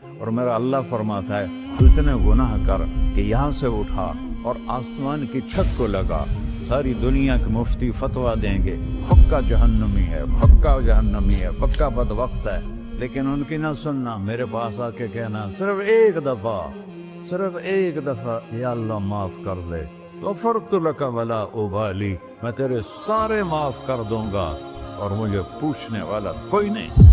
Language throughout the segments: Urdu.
اور میرا اللہ فرماتا ہے تو اتنے گناہ کر کہ یہاں سے اٹھا اور آسمان کی چھت کو لگا، ساری دنیا کے مفتی فتویٰ دیں گے پکا جہنمی ہے، پکا جہنمی ہے، پکا بدبخت ہے، لیکن ان کی نہ سننا، میرے پاس آ کے کہنا صرف ایک دفعہ یا اللہ معاف کر دے، غفرت لک ولا ابالی، میں تیرے سارے معاف کر دوں گا اور مجھے پوچھنے والا کوئی نہیں۔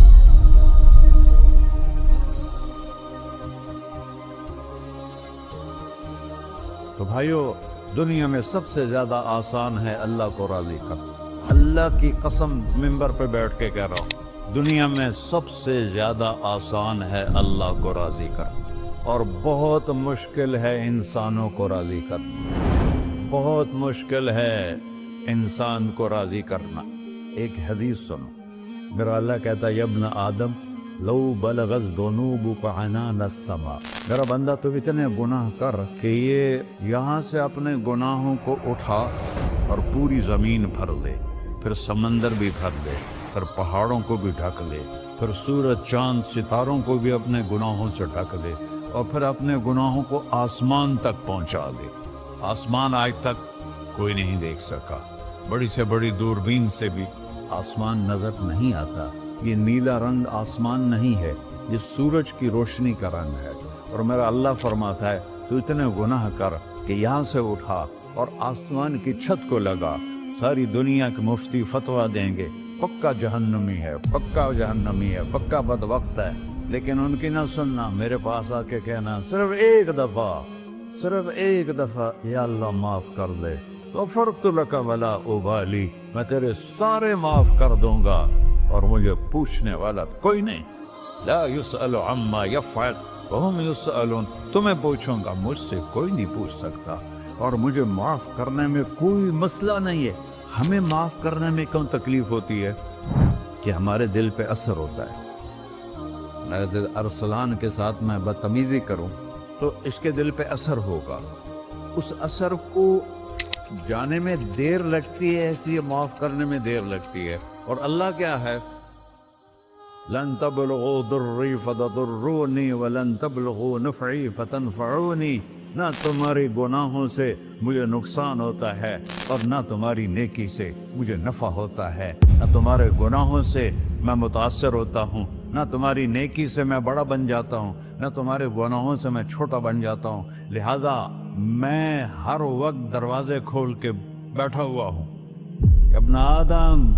تو بھائیو، دنیا میں سب سے زیادہ آسان ہے اللہ کو راضی کرنا، اللہ کی قسم ممبر پہ بیٹھ کے کہہ رہا ہوں، دنیا میں سب سے زیادہ آسان ہے اللہ کو راضی کرنا، اور بہت مشکل ہے انسانوں کو راضی کرنا، بہت مشکل ہے انسان کو راضی کرنا۔ ایک حدیث سنو، میرا اللہ کہتا ہے یا ابن آدم لو بلغت ذنوبک عنان السماء، میرا بندہ تو اتنے گناہ کر کہ یہ یہاں سے اپنے گناہوں کو اٹھا اور پوری زمین بھر لے، پھر سمندر بھی بھر لے، پھر پہاڑوں کو بھی ڈھک لے، پھر سورج چاند ستاروں کو بھی اپنے گناہوں سے ڈھک لے، اور پھر اپنے گناہوں کو آسمان تک پہنچا دے۔ آسمان آج تک کوئی نہیں دیکھ سکا، بڑی سے بڑی دوربین سے بھی آسمان نظر نہیں آتا، یہ نیلا رنگ آسمان نہیں ہے، یہ سورج کی روشنی کا رنگ ہے۔ اور میرا اللہ فرماتا ہے تو اتنے گناہ کر کہ یہاں سے اٹھا اور آسمان کی چھت کو لگا، ساری دنیا کے مفتی فتویٰ دیں گے پکا جہنمی ہے، پکا جہنمی ہے، پکا بدبخت ہے، لیکن ان کی نہ سننا، میرے پاس آ کے کہنا صرف ایک دفعہ یا اللہ معاف کر دے، غفرت لک ولا ابالی، میں تیرے سارے معاف کر دوں گا اور مجھے پوچھنے والا کوئی نہیں۔ لا يسأل عما يفعل وهم يسألون، تمہیں پوچھوں گا، مجھ سے کوئی نہیں پوچھ سکتا، اور مجھے معاف کرنے میں کوئی مسئلہ نہیں ہے۔ ہمیں معاف کرنے میں کیوں تکلیف ہوتی ہے؟ کہ ہمارے دل پہ اثر ہوتا ہے۔ میرے دل ارسلان کے ساتھ میں بدتمیزی کروں تو اس کے دل پہ اثر ہوگا، اس اثر کو جانے میں دیر لگتی ہے، اس لیے معاف کرنے میں دیر لگتی ہے۔ اور اللہ کیا ہے؟ لن تبلغوا ضری فتضرونی ولن تبلغوا نفعی فتنفعونی، نہ تمہاری گناہوں سے مجھے نقصان ہوتا ہے اور نہ تمہاری نیکی سے مجھے نفع ہوتا ہے، نہ تمہارے گناہوں سے میں متاثر ہوتا ہوں، نہ تمہاری نیکی سے میں بڑا بن جاتا ہوں، نہ تمہارے گناہوں سے میں چھوٹا بن جاتا ہوں، لہذا میں ہر وقت دروازے کھول کے بیٹھا ہوا ہوں۔ ابن آدم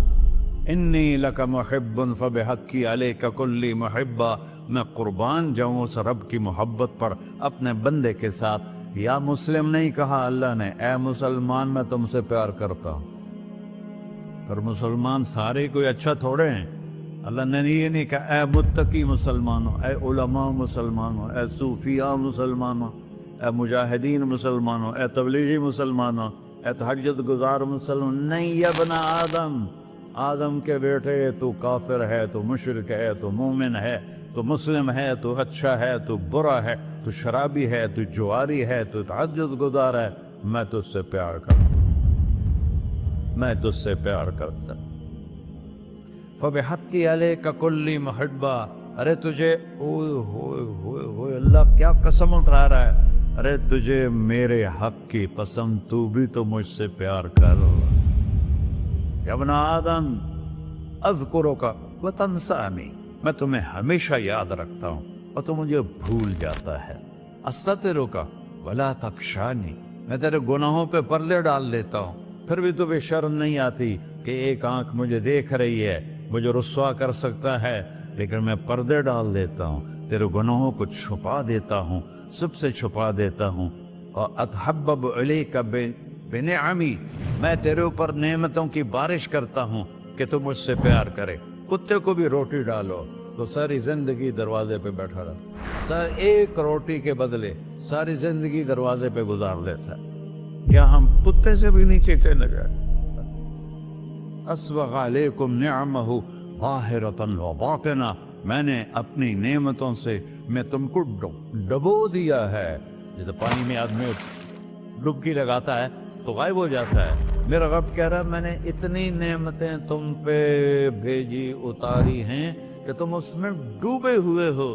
انی لک محب فبحقی علیک کلی محبہ، میں قربان جاؤں اس رب کی محبت پر اپنے بندے کے ساتھ۔ یا مسلم نہیں کہا اللہ نے، اے مسلمان میں تم سے پیار کرتا ہوں۔ پر مسلمان سارے کوئی اچھا تھوڑے ہیں، اللہ نے یہ نہیں کہا اے متقی مسلمانوں، اے علماء مسلمانوں، اے صوفیاء مسلمانوں، اے مجاہدین مسلمانوں، اے تبلیغی مسلمانوں، اے تہجد گزار مسلمان، نہیں یا ابن آدم، آدم کے بیٹے، تو کافر ہے، تو مشرک ہے، تو مومن ہے، تو مسلم ہے، تو اچھا ہے، تو برا ہے، تو شرابی ہے، تو جواری ہے، تو تہجد گزار ہے، میں تجھ سے پیار کرتا ہوں، میں تجھ سے پیار کرتا ہوں۔ فبحقی علیک کلی محبہ، ارے تجھے اوئے ہوئے ہوئے ہوئے، اللہ کیا قسم اٹھا رہا ہے، ارے تجھے میرے حق کی قسم، تو بھی تو مجھ سے پیار کر۔ یا ابن آدم اذکرک وتنسانی، میں تمہیں ہمیشہ یاد رکھتا ہوں اور تو مجھے بھول جاتا ہے۔ استترک ولا تخشانی، میں تیرے گناہوں پہ پردے ڈال دیتا ہوں، پھر بھی تمہیں شرم نہیں آتی کہ ایک آنکھ مجھے دیکھ رہی ہے، مجھے رسوا کر سکتا ہے، لیکن میں پردے ڈال دیتا ہوں، تیرے گناہوں کو چھپا دیتا ہوں، سب سے چھپا دیتا ہوں۔ اور اتحبب علیک بنعمی، میں تیرے اوپر نعمتوں کی بارش کرتا ہوں کہ تو مجھ سے پیار کرے۔ کتے کو بھی روٹی ڈالو تو ساری زندگی دروازے پہ بیٹھا رہتا، ایک روٹی کے بدلے ساری زندگی دروازے پہ گزار دیتا، کیا ہم کتے سے بھی نیچے چلے گئے؟ اسبغ علیکم نعمہ ظاہرۃ و باطنہ، میں نے اپنی نعمتوں سے میں تم کو ڈبو دیا ہے، جیسے پانی میں آدمی ڈبکی لگاتا ہے تو غائب ہو جاتا ہے۔ میرا رب کہہ رہا ہے میں نے اتنی نعمتیں تم پہ بھیجی، اتاری ہیں کہ تم اس میں ڈوبے ہوئے ہو،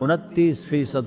29%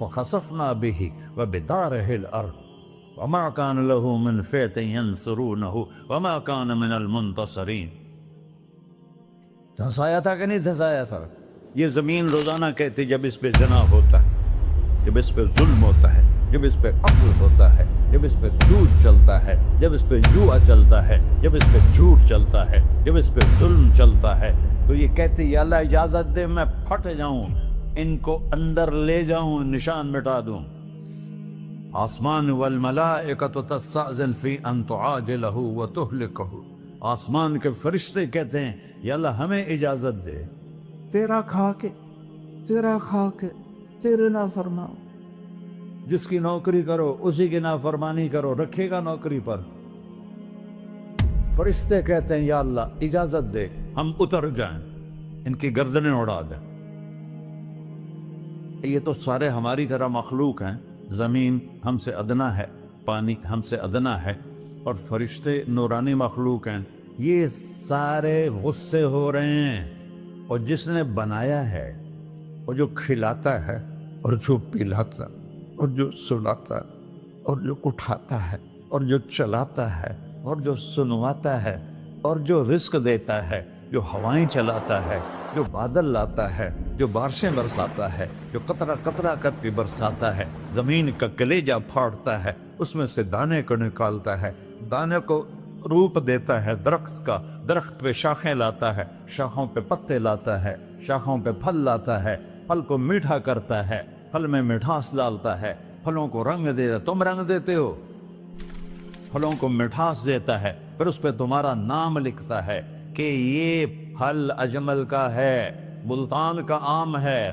فخسفنا به وبداره الأرض وما كان له من فئة ينصرونه وما كان من المنتصرين. دھنسایا تھا کہ نہیں دھنسایا تھا؟ یہ زمین روزانہ کہتی جب اس پہ زنا ہوتا ہے، جب اس پہ ظلم ہوتا ہے، جب اس پہ قتل ہوتا ہے، جب اس پہ سود چلتا ہے، جب اس پہ جوا چلتا ہے، جب اس پہ جھوٹ چلتا ہے، جب اس پہ ظلم چلتا ہے، تو یہ کہتے یا اللہ اجازت دے میں پھٹ جاؤں، ان کو اندر لے جاؤں، نشان مٹا دوں. آسمان والملائکۃ تستأذن فی ان تعاجلہ وتہلکہ. آسمان کے فرشتے کہتے ہیں یا اللہ ہمیں اجازت دے، تیرا کھا کے تیرے نافرمان، جس کی نوکری کرو اسی کی نافرمانی کرو، رکھے گا نوکری پر. فرشتے کہتے ہیں یا اللہ اجازت دے ہم اتر جائیں، ان کی گردنیں اڑا دیں. یہ تو سارے ہماری طرح مخلوق ہیں، زمین ہم سے ادنا ہے، پانی ہم سے ادنا ہے، اور فرشتے نورانی مخلوق ہیں. یہ سارے غصے ہو رہے ہیں، اور جس نے بنایا ہے، اور جو کھلاتا ہے، اور جو پلاتا، اور جو سلاتا، اور جو اٹھاتا ہے، اور جو چلاتا ہے، اور جو سنواتا ہے، اور جو رزق دیتا ہے، جو ہوائیں چلاتا ہے، جو بادل لاتا ہے، جو بارشیں برساتا ہے، جو قطرہ قطرہ کر کے برساتا ہے، زمین کا کلیجہ پھاڑتا ہے، اس میں سے دانے کو نکالتا ہے، دانے کو روپ دیتا ہے درخت کا، درخت پہ شاخیں لاتا ہے، شاخوں پہ پتے لاتا ہے، شاخوں پہ پھل لاتا ہے، پھل کو میٹھا کرتا ہے، پھل میں مٹھاس ڈالتا ہے، پھلوں کو رنگ دیتا. تم رنگ دیتے ہو، پھلوں کو مٹھاس دیتا ہے، پھر اس پہ تمہارا نام لکھتا ہے کہ یہ پھل اجمل کا ہے، ملتان کا آم ہے،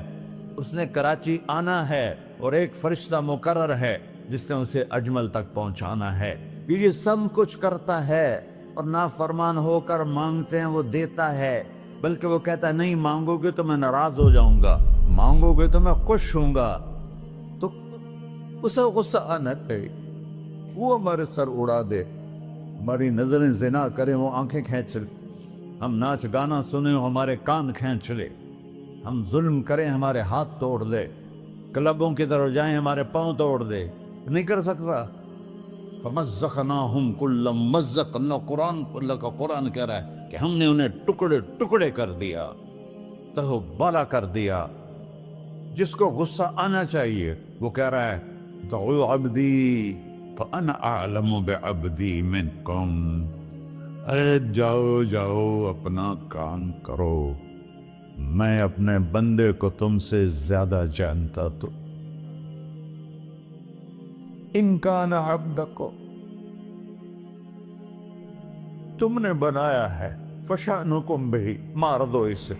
اس نے کراچی آنا ہے، اور ایک فرشتہ مقرر ہے جس نے اسے اجمل تک پہنچانا ہے. یہ سب کچھ کرتا ہے، اور نافرمان ہو کر مانگتے ہیں وہ دیتا ہے، بلکہ وہ کہتا ہے نہیں مانگو گے تو میں ناراض ہو جاؤں گا، مانگو گے تو میں خوش ہوں گا. تو اسے غصہ آنا چاہیے، وہ ہمارے سر اڑا دے، ہماری نظریں زنا کریں وہ آنکھیں کھینچ لے، ہم ناچ گانا سنیں ہمارے کان کھینچ لے، ہم ظلم کریں ہمارے ہاتھ توڑ دے، کلبوں کی طرف جائیں ہمارے پاؤں توڑ دے. نہیں کر سکتا. فَمَزَّقْنَاهُمْ كُلَّ مُمَزَّقٍ. اللہ کا قرآن کہہ رہا ہے کہ ہم نے انہیں ٹکڑے ٹکڑے کر دیا، تہو بالا کر دیا. جس کو غصہ آنا چاہیے وہ کہہ رہا ہے دعوا عبدی فانا اعلم بعبدی منکم. ارے جاؤ جاؤ اپنا کام کرو، میں اپنے بندے کو تم سے زیادہ جانتا. تو ان کان عبدکو، تم نے بنایا ہے، فشانکم بہی، مار دو اسے،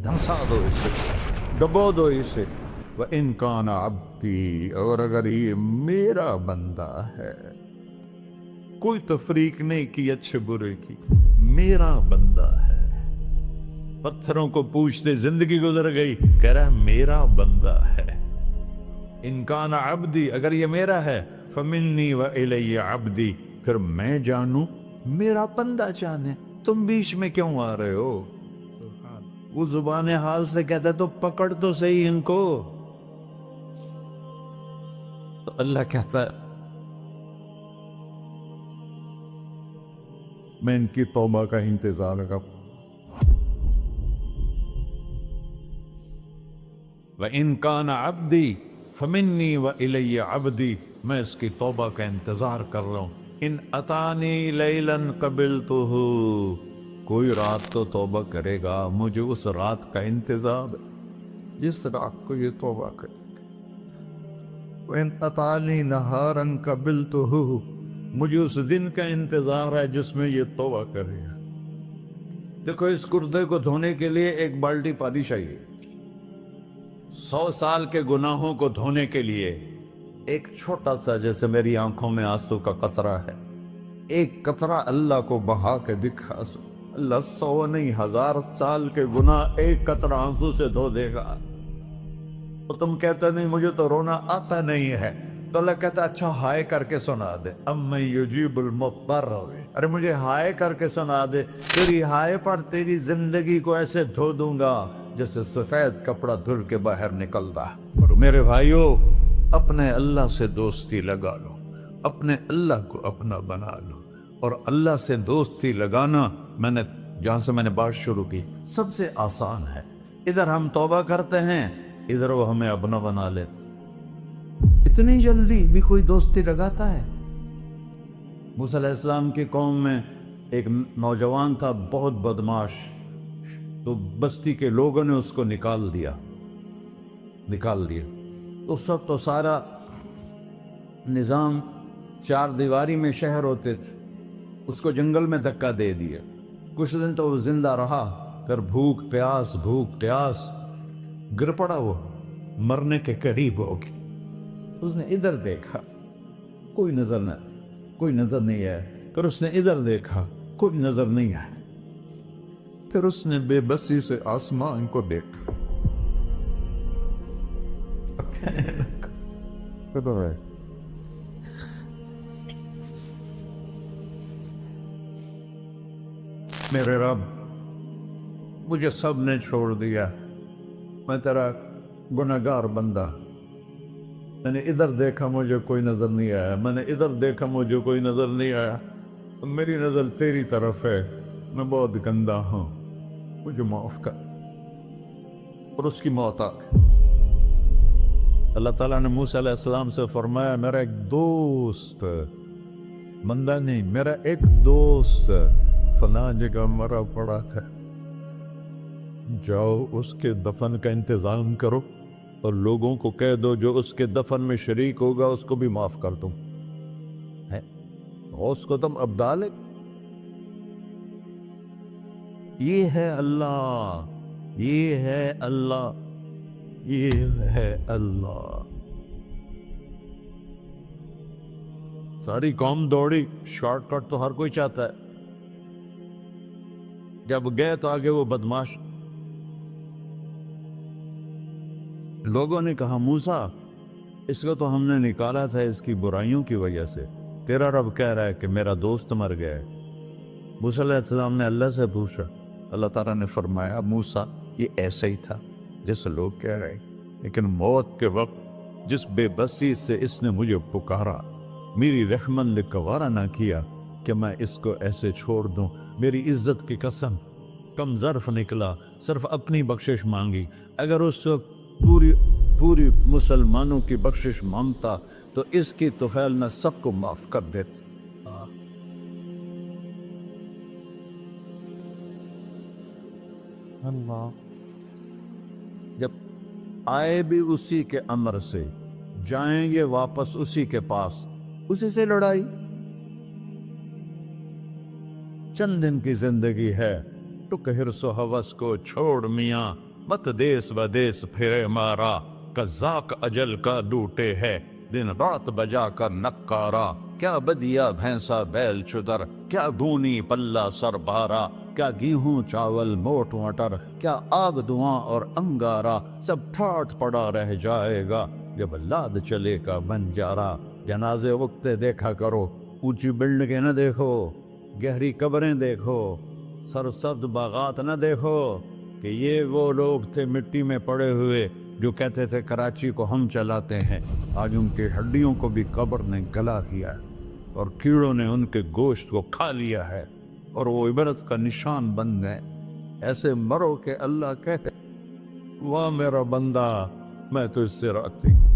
دھنسا دو اسے، ڈبو دو اسے. وَإِن كَانَ عَبْدِي، اور اگر یہ میرا بندہ ہے، کوئی تفریق نہیں کی اچھے برے کی، میرا بندہ ہے. پتھروں کو پوچھتے زندگی گزر گئی، کہہ رہا ہے میرا بندہ ہے. ان کان عبدی، اگر یہ میرا ہے، فمنی وإلی عبدی، پھر میں جانوں میرا بندہ جانے. تم بیچ میں کیوں آ رہے ہو؟ وہ زبان حال سے کہتا ہے تو پکڑ تو صحیح ان کو. تو اللہ کہتا ہے میں ان کی توبہ کا انتظار کروں. وَإِن كَانَ عَبْدِي فَمِنِّي وَإِلَيَّ عَبْدِي، میں اس کی توبہ کا انتظار کر رہا ہوں. ان اتانی لیلاً قبلتہ، کوئی رات تو توبہ کرے گا، مجھے اس رات کا انتظار ہے جس رات کو یہ توبہ کرے. وَإِنْ أَطَانِي نَهَارًا قَبِلْتُهُ، مجھے اس دن کا انتظار ہے جس میں یہ توبہ کرے گا. دیکھو اس کردے کو دھونے کے لیے ایک بالٹی پانی چاہیے. 100 سال کے گناہوں کو دھونے کے لیے ایک چھوٹا سا، جیسے میری آنکھوں میں آنسو کا قطرہ ہے، ایک قطرہ اللہ کو بہا کے دکھا. اللہ 100 نہیں 1000 سال کے گناہ ایک قطرہ آنسو سے دھو دے گا. تو تم کہتے نہیں مجھے تو رونا آتا نہیں ہے، تو اللہ کہتا اچھا ہائے کر کے سنا دے. اَمَّن يُجِيبُ الْمُضْطَرَّ، ارے مجھے ہائے کر کے سنا دے، تیری ہائے پر تیری زندگی کو ایسے دھو دوں گا جیسے سفید کپڑا دھل کے باہر نکلتا. اور میرے بھائیو، اپنے اللہ سے دوستی لگا لو، اپنے اللہ کو اپنا بنا لو۔ اور اللہ سے دوستی لگانا، جہاں سے میں نے بات شروع کی، سب سے آسان ہے۔ ادھر ہم توبہ کرتے ہیں، ادھر وہ ہمیں اپنا بنا لیتے۔ اتنی جلدی بھی کوئی دوستی لگاتا ہے؟ موسیٰ علیہ السلام کی قوم میں ایک نوجوان تھا، بہت بدماش، تو بستی کے لوگوں نے اس کو نکال دیا۔ تو سارا نظام چار دیواری میں شہر ہوتے تھے، اس کو جنگل میں دھکا دے دیا۔ کچھ دن تو وہ زندہ رہا، پھر بھوک پیاس گر پڑا، وہ مرنے کے قریب ہو گیا۔ اس نے ادھر دیکھا، کوئی نظر نہیں آیا۔ پھر اس نے ادھر دیکھا، کوئی نظر نہیں آیا۔ پھر اس نے بے بسی سے آسمان کو دیکھا۔ میرے رب، مجھے سب نے چھوڑ دیا، میں تیرا گنہگار بندہ۔ میں نے ادھر دیکھا، مجھے کوئی نظر نہیں آیا، میں نے ادھر دیکھا، مجھے کوئی نظر نہیں آیا۔ میری نظر تیری طرف ہے، میں بہت گندا ہوں، مجھے معاف کر۔ اور اس کی موت آ گئی۔ اللہ تعالیٰ نے موسیٰ علیہ السلام سے فرمایا، میرا ایک دوست، بندہ نہیں، میرا ایک دوست فلاں جگہ مرا پڑا تھا، جاؤ اس کے دفن کا انتظام کرو اور لوگوں کو کہہ دو جو اس کے دفن میں شریک ہوگا اس کو بھی معاف کر دوں۔ اس کو تم ابدال ہے۔ یہ ہے اللہ، یہ ہے اللہ، یہ ہے اللہ۔ ساری قوم دوڑی، شارٹ کٹ تو ہر کوئی چاہتا ہے۔ جب گئے تو آگے وہ بدماش، لوگوں نے کہا موسیٰ اس کو تو ہم نے نکالا تھا اس کی برائیوں کی وجہ سے، تیرا رب کہہ رہا ہے کہ میرا دوست مر گیا ہے۔ موسیٰ علیہ السلام نے اللہ سے پوچھا، اللہ تعالیٰ نے فرمایا موسیٰ یہ ایسا ہی تھا جیسے لوگ کہہ رہے ہیں، لیکن موت کے وقت جس بے بسی سے اس نے مجھے پکارا، میری رحمت نے گوارا نہ کیا کہ میں اس کو ایسے چھوڑ دوں۔ میری عزت کی قسم، کم ظرف نکلا، صرف اپنی بخشش مانگی۔ اگر اس وقت پوری مسلمانوں کی بخشش مانگتا تو اس کی طفیل میں سب کو معاف کر دیتا۔ اللہ جب آئے بھی اسی کے امر سے، جائیں گے واپس اسی کے پاس، اسی سے لڑائی۔ چند دن کی زندگی ہے، ٹک حرص و ہوس کو چھوڑ میاں، مت دیس بدیس پھرے مارا، قزاق اجل کا ڈوٹے ہے، دن رات بجا کر نکارا، کیا بدیا بھینسا بیل چدر، کیا گونی پلہ سر بارا، کیا گیہوں چاول موٹ مٹر، کیا آگ دھواں اور انگارا، سب ٹھاٹھ پڑا رہ جائے گا جب لاد چلے کا بنجارا۔ جنازے وقتے دیکھا کرو، اونچی بلڈنگیں نہ دیکھو، گہری قبریں دیکھو، سرسبز باغات نہ دیکھو کہ یہ وہ لوگ تھے مٹی میں پڑے ہوئے جو کہتے تھے کراچی کو ہم چلاتے ہیں۔ آج ان کی ہڈیوں کو بھی قبر نے گلا کیا ہے اور کیڑوں نے ان کے گوشت کو کھا لیا ہے اور وہ عبرت کا نشان بن گئے۔ ایسے مرو کہ اللہ کہتے واہ میرا بندہ، میں تو اس سے راضی۔